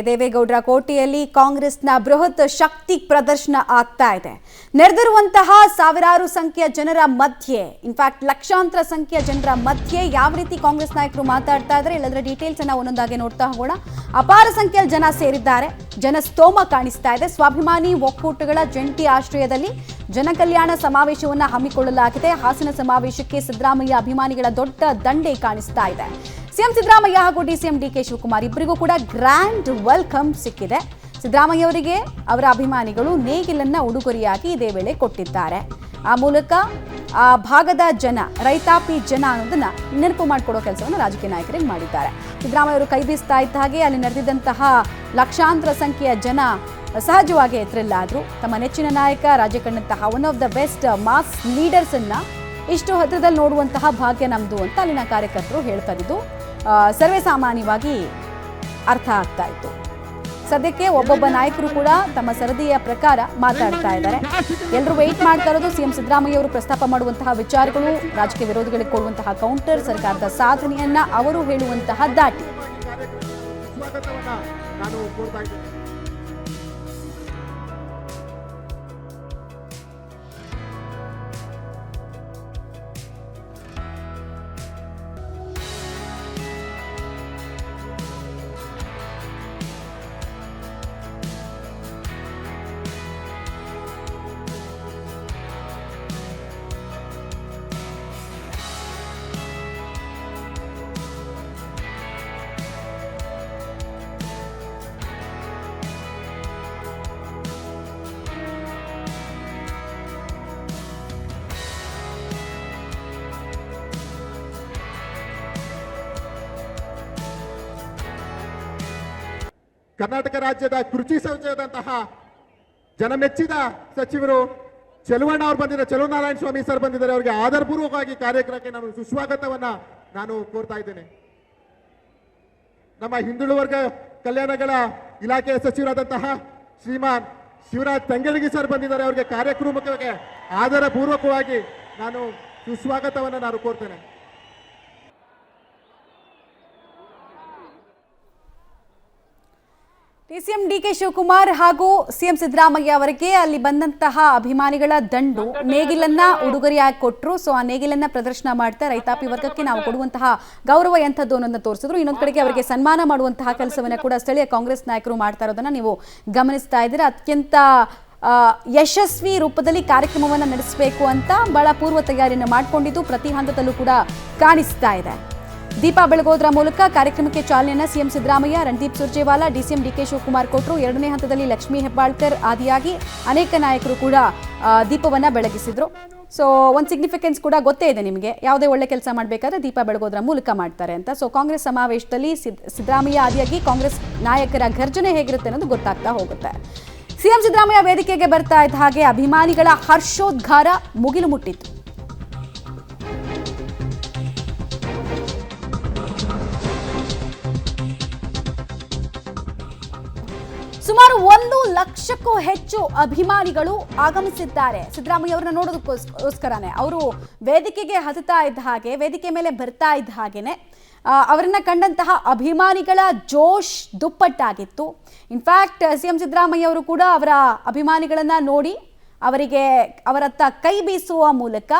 ದೇವೇಗೌಡರ ಕೋಟೆಯಲ್ಲಿ ಕಾಂಗ್ರೆಸ್ನ ಬೃಹತ್ ಶಕ್ತಿ ಪ್ರದರ್ಶನ ಆಗ್ತಾ ಇದೆ. ನೆರೆದಿರುವಂತಹ ಸಾವಿರಾರು ಸಂಖ್ಯೆಯ ಜನರ ಮಧ್ಯೆ, ಇನ್ಫ್ಯಾಕ್ಟ್ ಲಕ್ಷಾಂತರ ಸಂಖ್ಯೆಯ ಜನರ ಮಧ್ಯೆ ಯಾವ ರೀತಿ ಕಾಂಗ್ರೆಸ್ ನಾಯಕರು ಮಾತಾಡ್ತಾ ಇದ್ದಾರೆ, ಇಲ್ಲದ್ರೆ ಡೀಟೇಲ್ಸ್ ಅನ್ನ ಒಂದೊಂದಾಗಿ ನೋಡ್ತಾ ಹೋಗೋಣ. ಅಪಾರ ಸಂಖ್ಯೆಯಲ್ಲಿ ಜನ ಸೇರಿದ್ದಾರೆ, ಜನಸ್ತೋಮ ಕಾಣಿಸ್ತಾ ಇದೆ. ಸ್ವಾಭಿಮಾನಿ ಒಕ್ಕೂಟಗಳ ಜಂಟಿ ಆಶ್ರಯದಲ್ಲಿ ಜನಕಲ್ಯಾಣ ಸಮಾವೇಶವನ್ನ ಹಮ್ಮಿಕೊಳ್ಳಲಾಗಿದೆ. ಹಾಸನ ಸಮಾವೇಶಕ್ಕೆ ಸಿದ್ದರಾಮಯ್ಯ ಅಭಿಮಾನಿಗಳ ದೊಡ್ಡ ದಂಡೆ ಕಾಣಿಸ್ತಾ ಇದೆ. ಸಿಎಂ ಸಿದ್ದರಾಮಯ್ಯ ಹಾಗೂ ಡಿಸಿಎಂ ಡಿಕೆ ಶಿವಕುಮಾರ್ ಇಬ್ಬರಿಗೂ ಕೂಡ ಗ್ರ್ಯಾಂಡ್ ವೆಲ್ಕಮ್ ಸಿಕ್ಕಿದೆ. ಸಿದ್ದರಾಮಯ್ಯ ಅವರಿಗೆ ಅವರ ಅಭಿಮಾನಿಗಳು ನೇಗಿಲನ್ನ ಉಡುಗೊರೆಯಾಗಿ ಇದೇ ವೇಳೆ ಕೊಟ್ಟಿದ್ದಾರೆ. ಆ ಮೂಲಕ ಆ ಭಾಗದ ಜನ, ರೈತಾಪಿ ಜನ ಅನ್ನೋದನ್ನ ನೆನಪು ಮಾಡಿಕೊಡೋ ಕೆಲಸವನ್ನು ರಾಜಕೀಯ ನಾಯಕರಿಗೆ ಮಾಡಿದ್ದಾರೆ. ಸಿದ್ದರಾಮಯ್ಯ ಅವರು ಕೈ ಬೀಸ್ತಾ ಇದ್ದ ಹಾಗೆ ಅಲ್ಲಿ ನಡೆದಿದ್ದಂತಹ ಲಕ್ಷಾಂತರ ಸಂಖ್ಯೆಯ ಜನ ಸಹಜವಾಗಿ ಎತ್ತರಿಲ್ಲಾದ್ರು. ತಮ್ಮ ನೆಚ್ಚಿನ ನಾಯಕ, ರಾಜ್ಯ ಕಂಡಂತಹ one of the best mass leaders ಅನ್ನ ಇಷ್ಟು ಹತ್ತಿರದಲ್ಲಿ ನೋಡುವಂತಹ ಭಾಗ್ಯ ನಮ್ದು ಅಂತ ಅಲ್ಲಿನ ಕಾರ್ಯಕರ್ತರು ಹೇಳ್ತಾ ಇದ್ದು ಸರ್ವೇ ಸಾಮಾನ್ಯವಾಗಿ ಅರ್ಥ ಆಗ್ತಾ ಇತ್ತು. ಸದ್ಯಕ್ಕೆ ಒಬ್ಬೊಬ್ಬ ನಾಯಕರು ಕೂಡ ತಮ್ಮ ಸರದಿಯ ಪ್ರಕಾರ ಮಾತಾಡ್ತಾ ಇದ್ದಾರೆ. ಎಲ್ಲರೂ ವೆಯ್ಟ್ ಮಾಡ್ತಾ ಇರೋದು ಸಿಎಂ ಸಿದ್ದರಾಮಯ್ಯ ಅವರು ಪ್ರಸ್ತಾಪ ಮಾಡುವಂತಹ ವಿಚಾರಗಳು, ರಾಜಕೀಯ ವಿರೋಧಿಗಳಿಗೆ ಕೊಡುವಂತಹ ಕೌಂಟರ್, ಸರ್ಕಾರದ ಸಾಧನೆಯನ್ನ ಅವರು ಹೇಳುವಂತಹ ದಾಟಿ. ಕರ್ನಾಟಕ ರಾಜ್ಯದ ಕೃಷಿ ಸಚಿವದಂತಹ ಜನಮೆಚ್ಚಿದ ಸಚಿವರು ಚೆಲುವಣ್ಣ ಅವರು ಬಂದಿದ್ದಾರೆ, ಚೆಲುವನಾರಾಯಣ ಸ್ವಾಮಿ ಸರ್ ಬಂದಿದ್ದಾರೆ. ಅವರಿಗೆ ಆಧಾರಪೂರ್ವಕವಾಗಿ ಕಾರ್ಯಕ್ರಮಕ್ಕೆ ನಾನು ಸುಸ್ವಾಗತವನ್ನ ನಾನು ಕೋರ್ತಾ ಇದ್ದೇನೆ. ನಮ್ಮ ಹಿಂದುಳಿದ ವರ್ಗ ಕಲ್ಯಾಣಗಳ ಇಲಾಖೆಯ ಸಚಿವರಾದಂತಹ ಶ್ರೀಮಾನ್ ಶಿವರಾಜ್ ತಂಗಡಗಿ ಸರ್ ಬಂದಿದ್ದಾರೆ. ಅವರಿಗೆ ಕಾರ್ಯಕ್ರಮಕ್ಕೆ ಆಧಾರಪೂರ್ವಕವಾಗಿ ನಾನು ಸುಸ್ವಾಗತವನ್ನ ನಾನು ಕೋರ್ತೇನೆ. ಡಿಸಿಎಂ ಡಿಕೆ ಶಿವಕುಮಾರ್ ಹಾಗೂ ಸಿಎಂ ಸಿದ್ದರಾಮಯ್ಯ ಅವರಿಗೆ ಅಲ್ಲಿ ಬಂದಂತಹ ಅಭಿಮಾನಿಗಳ ದಂಡು ನೇಗಿಲನ್ನ ಉಡುಗೊರೆಯಾಗಿ ಕೊಟ್ಟರು. ಸೊ ಆ ನೇಗಿಲನ್ನ ಪ್ರದರ್ಶನ ಮಾಡ್ತಾ ರೈತಾಪಿ ವರ್ಗಕ್ಕೆ ನಾವು ಕೊಡುವಂತಹ ಗೌರವ ಎಂಥದ್ದು ಅನ್ನೋದನ್ನ ತೋರಿಸಿದ್ರು. ಇನ್ನೊಂದು ಕಡೆಗೆ ಅವರಿಗೆ ಸನ್ಮಾನ ಮಾಡುವಂತಹ ಕೆಲಸವನ್ನ ಕೂಡ ಸ್ಥಳೀಯ ಕಾಂಗ್ರೆಸ್ ನಾಯಕರು ಮಾಡ್ತಾ ಇರೋದನ್ನ ನೀವು ಗಮನಿಸ್ತಾ ಇದ್ದೀರಾ. ಅತ್ಯಂತ ಯಶಸ್ವಿ ರೂಪದಲ್ಲಿ ಕಾರ್ಯಕ್ರಮವನ್ನು ನಡೆಸಬೇಕು ಅಂತ ಬಹಳ ಪೂರ್ವ ತಯಾರಿಯನ್ನು ಮಾಡಿಕೊಂಡಿದ್ದು ಪ್ರತಿ ಹಂತದಲ್ಲೂ ಕೂಡ ಕಾಣಿಸ್ತಾ ಇದೆ. ದೀಪ ಬೆಳಗೋದ್ರ ಮೂಲಕ ಕಾರ್ಯಕ್ರಮಕ್ಕೆ ಚಾಲನೆಯನ್ನ CM Siddaramaiah, Randeep Surjewala, DCM DK Shivakumar ಕೊಟ್ಟರು. ಎರಡನೇ ಹಂತದಲ್ಲಿ ಲಕ್ಷ್ಮೀ ಹೆಬ್ಬಾಳ್ಕರ್ ಆದಿಯಾಗಿ ಅನೇಕ ನಾಯಕರು ಕೂಡ ದೀಪವನ್ನ ಬೆಳಗಿಸಿದ್ರು. ಸೊ ಒಂದು ಸಿಗ್ನಿಫಿಕೆನ್ಸ್ ಕೂಡ ಗೊತ್ತೇ ಇದೆ ನಿಮಗೆ, ಯಾವುದೇ ಒಳ್ಳೆ ಕೆಲಸ ಮಾಡಬೇಕಾದ್ರೆ ದೀಪ ಬೆಳಗೋದ್ರ ಮೂಲಕ ಮಾಡ್ತಾರೆ ಅಂತ. ಸೊ ಕಾಂಗ್ರೆಸ್ ಸಮಾವೇಶದಲ್ಲಿ ಸಿದ್ದರಾಮಯ್ಯ ಆದಿಯಾಗಿ ಕಾಂಗ್ರೆಸ್ ನಾಯಕರ ಘರ್ಜನೆ ಹೇಗಿರುತ್ತೆ ಅನ್ನೋದು ಗೊತ್ತಾಗ್ತಾ ಹೋಗುತ್ತೆ. ಸಿಎಂ ಸಿದ್ದರಾಮಯ್ಯ ವೇದಿಕೆಗೆ ಬರ್ತಾ ಇದ್ದ ಹಾಗೆ ಅಭಿಮಾನಿಗಳ ಹರ್ಷೋದ್ಗಾರ ಮುಗಿಲು ಮುಟ್ಟಿತ್ತು. ಸುಮಾರು 1 ಲಕ್ಷಕ್ಕೂ ಹೆಚ್ಚು ಅಭಿಮಾನಿಗಳು ಆಗಮಿಸಿದ್ದಾರೆ ಸಿದ್ದರಾಮಯ್ಯ ಅವರನ್ನ ನೋಡೋದಕ್ಕೋಸ್ಕರನೇ. ಅವರು ವೇದಿಕೆಗೆ ಹತ್ತುತ್ತಾ ಇದ್ದ ಹಾಗೆ, ವೇದಿಕೆ ಮೇಲೆ ಬರ್ತಾ ಇದ್ದ ಹಾಗೇನೆ ಅವರನ್ನ ಕಂಡಂತಹ ಅಭಿಮಾನಿಗಳ ಜೋಶ್ ದುಪ್ಪಟ್ಟಾಗಿತ್ತು. ಇನ್ಫ್ಯಾಕ್ಟ್ ಸಿಎಂ ಸಿದ್ದರಾಮಯ್ಯ ಅವರು ಕೂಡ ಅವರ ಅಭಿಮಾನಿಗಳನ್ನ ನೋಡಿ ಅವರಿಗೆ ಅವರತ್ತ ಕೈ ಬೀಸುವ ಮೂಲಕ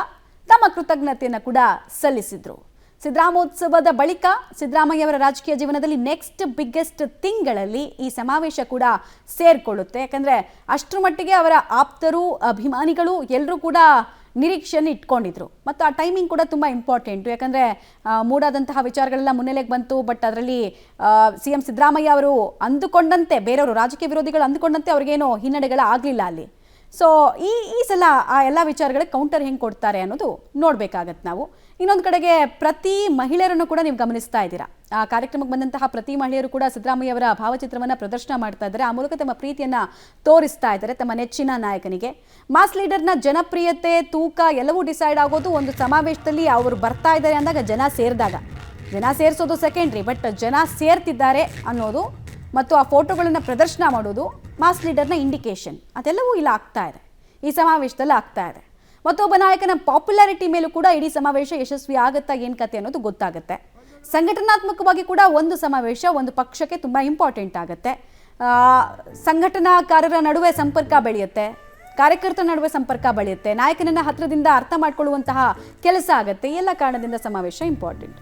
ತಮ್ಮ ಕೃತಜ್ಞತೆಯನ್ನು ಕೂಡ ಸಲ್ಲಿಸಿದ್ರು. ಸಿದ್ದರಾಮೋತ್ಸವದ ಬಳಿಕ ಸಿದ್ದರಾಮಯ್ಯ ಅವರ ರಾಜಕೀಯ ಜೀವನದಲ್ಲಿ ನೆಕ್ಸ್ಟ್ ಬಿಗ್ಗೆಸ್ಟ್ ಥಿಂಗ್ಗಳಲ್ಲಿ ಈ ಸಮಾವೇಶ ಕೂಡ ಸೇರ್ಕೊಳ್ಳುತ್ತೆ. ಯಾಕಂದರೆ ಅಷ್ಟರ ಮಟ್ಟಿಗೆ ಅವರ ಆಪ್ತರು, ಅಭಿಮಾನಿಗಳು ಎಲ್ಲರೂ ಕೂಡ ನಿರೀಕ್ಷೆಯನ್ನು ಇಟ್ಕೊಂಡಿದ್ರು. ಮತ್ತು ಆ ಟೈಮಿಂಗ್ ಕೂಡ ತುಂಬ ಇಂಪಾರ್ಟೆಂಟು. ಯಾಕಂದರೆ ಮೂಡಾದಂತಹ ವಿಚಾರಗಳೆಲ್ಲ ಮುನ್ನೆಲೆಗೆ ಬಂತು. ಬಟ್ ಅದರಲ್ಲಿ ಸಿಎಂ ಸಿದ್ದರಾಮಯ್ಯ ಅವರು ಅಂದುಕೊಂಡಂತೆ, ಬೇರೆಯವರು ರಾಜಕೀಯ ವಿರೋಧಿಗಳು ಅಂದುಕೊಂಡಂತೆ ಅವ್ರಿಗೇನೋ ಹಿನ್ನಡೆಗಳ ಆಗಲಿಲ್ಲ ಅಲ್ಲಿ. ಸೊ ಈ ಸಲ ಆ ಎಲ್ಲ ವಿಚಾರಗಳಿಗೆ ಕೌಂಟರ್ ಹೆಂಗೆ ಕೊಡ್ತಾರೆ ಅನ್ನೋದು ನೋಡಬೇಕಾಗತ್ತೆ ನಾವು. ಇನ್ನೊಂದು ಕಡೆಗೆ ಪ್ರತಿ ಮಹಿಳೆಯರನ್ನು ಕೂಡ ನೀವು ಗಮನಿಸ್ತಾ ಇದ್ದೀರಾ. ಆ ಕಾರ್ಯಕ್ರಮಕ್ಕೆ ಬಂದಂತಹ ಪ್ರತಿ ಮಹಿಳೆಯರು ಕೂಡ ಸಿದ್ದರಾಮಯ್ಯ ಅವರ ಭಾವಚಿತ್ರವನ್ನು ಪ್ರದರ್ಶನ ಮಾಡ್ತಾ ಇದ್ದಾರೆ. ಆ ಮೂಲಕ ತಮ್ಮ ಪ್ರೀತಿಯನ್ನು ತೋರಿಸ್ತಾ ಇದ್ದಾರೆ ತಮ್ಮ ನೆಚ್ಚಿನ ನಾಯಕನಿಗೆ. ಮಾಸ್ ಲೀಡರ್ನ ಜನಪ್ರಿಯತೆ, ತೂಕ ಎಲ್ಲವೂ ಡಿಸೈಡ್ ಆಗೋದು ಒಂದು ಸಮಾವೇಶದಲ್ಲಿ ಅವರು ಬರ್ತಾ ಇದ್ದಾರೆ ಅಂದಾಗ, ಜನ ಸೇರಿದಾಗ. ಜನ ಸೇರಿಸೋದು ಸೆಕೆಂಡ್ರಿ, ಬಟ್ ಜನ ಸೇರ್ತಿದ್ದಾರೆ ಅನ್ನೋದು ಮತ್ತು ಆ ಫೋಟೋಗಳನ್ನು ಪ್ರದರ್ಶನ ಮಾಡೋದು ಮಾಸ್ ಲೀಡರ್ನ ಇಂಡಿಕೇಶನ್. ಅದೆಲ್ಲವೂ ಇಲ್ಲಿ ಆಗ್ತಾ ಇದೆ, ಈ ಸಮಾವೇಶದಲ್ಲಿ ಆಗ್ತಾ ಇದೆ. ಮತ್ತೊಬ್ಬ ನಾಯಕನ ಪಾಪ್ಯುಲಾರಿಟಿ ಮೇಲೂ ಕೂಡ ಇಡೀ ಸಮಾವೇಶ ಯಶಸ್ವಿ ಆಗುತ್ತಾ ಏನು ಕತೆ ಅನ್ನೋದು ಗೊತ್ತಾಗುತ್ತೆ. ಸಂಘಟನಾತ್ಮಕವಾಗಿ ಕೂಡ ಒಂದು ಸಮಾವೇಶ ಒಂದು ಪಕ್ಷಕ್ಕೆ ತುಂಬ ಇಂಪಾರ್ಟೆಂಟ್ ಆಗುತ್ತೆ. ಸಂಘಟನಾಕಾರರ ನಡುವೆ ಸಂಪರ್ಕ ಬೆಳೆಯುತ್ತೆ, ಕಾರ್ಯಕರ್ತರ ನಡುವೆ ಸಂಪರ್ಕ ಬೆಳೆಯುತ್ತೆ, ನಾಯಕನನ್ನ ಹತ್ರದಿಂದ ಅರ್ಥ ಮಾಡ್ಕೊಳ್ಳುವಂತಹ ಕೆಲಸ ಆಗುತ್ತೆ. ಎಲ್ಲ ಕಾರಣದಿಂದ ಸಮಾವೇಶ ಇಂಪಾರ್ಟೆಂಟ್.